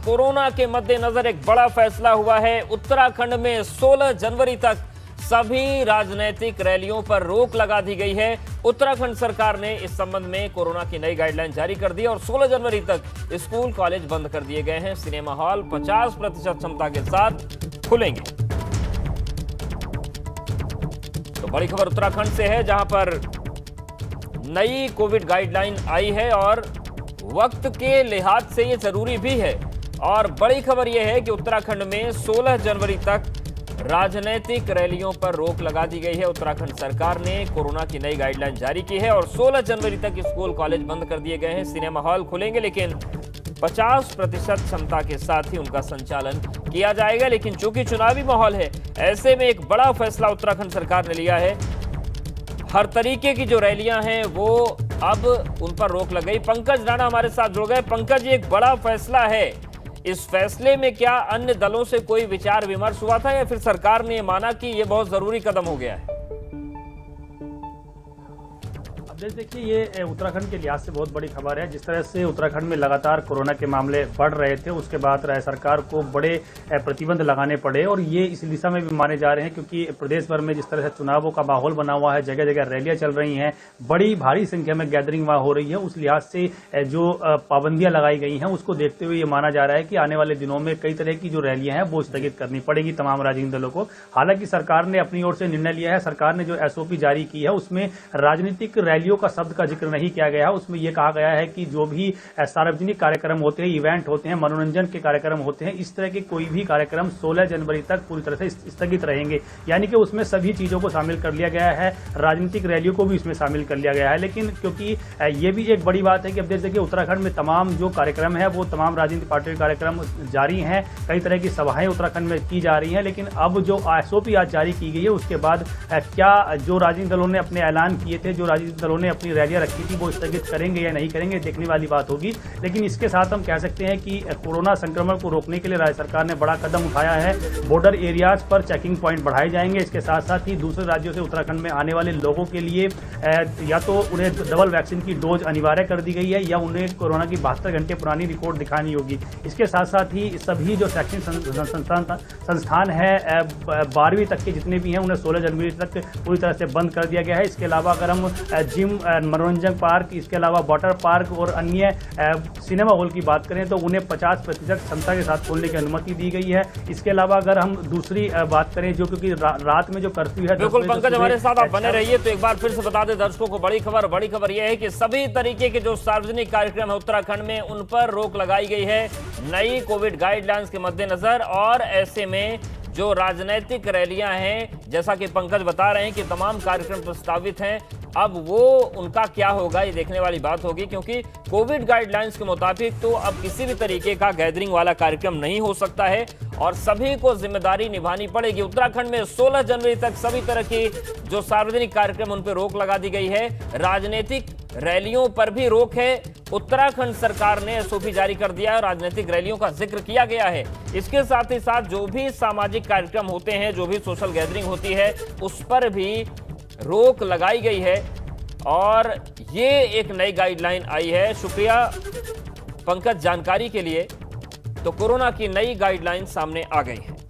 Corona के मद्देनजर एक बड़ा फैसला हुआ है। उत्तराखंड में 16 जनवरी तक सभी राजनीतिक रैलियों पर रोक लगा दी गई है। उत्तराखंड सरकार ने इस संबंध में कोरोना की नई गाइडलाइन जारी कर दी और 16 जनवरी तक स्कूल कॉलेज बंद कर दिए गए हैं। सिनेमा हॉल 50% क्षमता के साथ खुलेंगे। तो बड़ी खबर उत्तराखंड से है, जहां पर नई कोविड गाइडलाइन आई है और वक्त के लिहाज से ये जरूरी भी है। और बड़ी खबर यह है कि उत्तराखंड में 16 जनवरी तक राजनीतिक रैलियों पर रोक लगा दी गई है। उत्तराखंड सरकार ने कोरोना की नई गाइडलाइन जारी की है और 16 जनवरी तक स्कूल कॉलेज बंद कर दिए गए हैं। सिनेमा हॉल खुलेंगे, लेकिन 50% क्षमता के साथ ही उनका संचालन किया जाएगा। लेकिन चूंकि चुनावी माहौल है, ऐसे में एक बड़ा फैसला उत्तराखंड सरकार ने लिया है। हर तरीके की जो रैलियां हैं वो अब उन पर रोक लग गई। पंकज राणा हमारे साथ जुड़ गए। पंकज, एक बड़ा फैसला है, इस फैसले में क्या अन्य दलों से कोई विचार विमर्श हुआ था या फिर सरकार ने माना कि यह बहुत जरूरी कदम हो गया है? देखिए, ये उत्तराखंड के लिहाज से बहुत बड़ी खबर है। जिस तरह से उत्तराखंड में लगातार कोरोना के मामले बढ़ रहे थे, उसके बाद राज्य सरकार को बड़े प्रतिबंध लगाने पड़े और ये इस दिशा में भी माने जा रहे हैं, क्योंकि प्रदेश भर में जिस तरह से चुनावों का माहौल बना हुआ है, जगह जगह रैलियां चल रही हैं, बड़ी भारी संख्या में गैदरिंग वहां हो रही है। उस लिहाज से जो पाबंदियां लगाई गई हैं, उसको देखते हुए ये माना जा रहा है कि आने वाले दिनों में कई तरह की जो रैलियां हैं वो स्थगित करनी पड़ेगी तमाम राजनीतिक दलों को। हालांकि सरकार ने अपनी ओर से निर्णय लिया है। सरकार ने जो एसओपी जारी की है उसमें राजनीतिक रैलियों का शब्द का जिक्र नहीं किया गया है। उसमें यह कहा गया है कि जो भी सार्वजनिक कार्यक्रम होते हैं, इवेंट होते हैं, मनोरंजन के कार्यक्रम होते हैं, इस तरह के कोई भी कार्यक्रम 16 जनवरी तक पूरी तरह से स्थगित रहेंगे। यानी कि उसमें सभी चीजों को शामिल कर लिया गया है, राजनीतिक रैलियों को भी इसमें शामिल कर लिया गया है। लेकिन क्योंकि ये भी एक बड़ी बात है कि अब देखिए उत्तराखंड में तमाम जो कार्यक्रम है वो तमाम राजनीतिक पार्टियों के कार्यक्रम जारी हैं, कई तरह की सभाएं उत्तराखंड में की जा रही हैं। लेकिन अब जो एसओपी आज जारी की गई है उसके बाद क्या जो राजनीतिक दलों ने अपने ऐलान किए थे, जो राजनीतिक दलों ने अपनी रैलियां रखी थी, वो स्थगित करेंगे या नहीं करेंगे, देखने वाली बात होगी। लेकिन इसके साथ हम कह सकते हैं कि कोरोना संक्रमण को रोकने के लिए राज्य सरकार ने बड़ा कदम उठाया है। बॉर्डर एरियाज पर चेकिंग पॉइंट बढ़ाए जाएंगे। इसके साथ साथ ही दूसरे राज्यों से उत्तराखंड में आने वाले लोगों के लिए या तो उन्हें डबल वैक्सीन की डोज अनिवार्य कर दी गई है या उन्हें कोरोना की 72 घंटे पुरानी रिपोर्ट दिखानी होगी। इसके साथ साथ ही सभी जो शैक्षणिक संस्थान है 12वीं तक के जितने भी हैं उन्हें 16 जनवरी तक पूरी तरह से बंद कर दिया गया है। इसके अलावा अगर हम जिम, मनोरंजन पार्क, इसके अलावा वाटर पार्क और अन्य सिनेमा हॉल की बात करें तो उन्हें 50% क्षमता के साथ खोलने की अनुमति दी गई है। इसके अलावा अगर हम दूसरी बात करें, जो क्योंकि रात में जो कर्फ्यू है, बिल्कुल पंकज हमारे साथ आप बने रहिए। तो एक बार फिर से बता दें दर्शकों को बड़ी खबर यह है कि सभी तरीके के जो सार्वजनिक कार्यक्रम है उत्तराखंड में उन पर रोक लगाई गई है नई कोविड गाइडलाइंस के मद्देनजर। और ऐसे में जो राजनीतिक रैलियां हैं, जैसा कि पंकज बता रहे हैं कि तमाम कार्यक्रम प्रस्तावित हैं, अब वो उनका क्या होगा ये देखने वाली बात होगी, क्योंकि कोविड गाइडलाइंस के मुताबिक तो अब किसी भी तरीके का गैदरिंग वाला कार्यक्रम नहीं हो सकता है और सभी को जिम्मेदारी निभानी पड़ेगी। उत्तराखंड में 16 जनवरी तक सभी तरह की जो सार्वजनिक कार्यक्रम उन पर रोक लगा दी गई है। राजनीतिक रैलियों पर भी रोक है। उत्तराखंड सरकार ने एसओपी जारी कर दिया है, राजनीतिक रैलियों का जिक्र किया गया है। इसके साथ ही साथ जो भी सामाजिक कार्यक्रम होते हैं, जो भी सोशल गैदरिंग होती है, उस पर भी रोक लगाई गई है और ये एक नई गाइडलाइन आई है। शुक्रिया पंकज जानकारी के लिए। तो कोरोना की नई गाइडलाइन सामने आ गई है।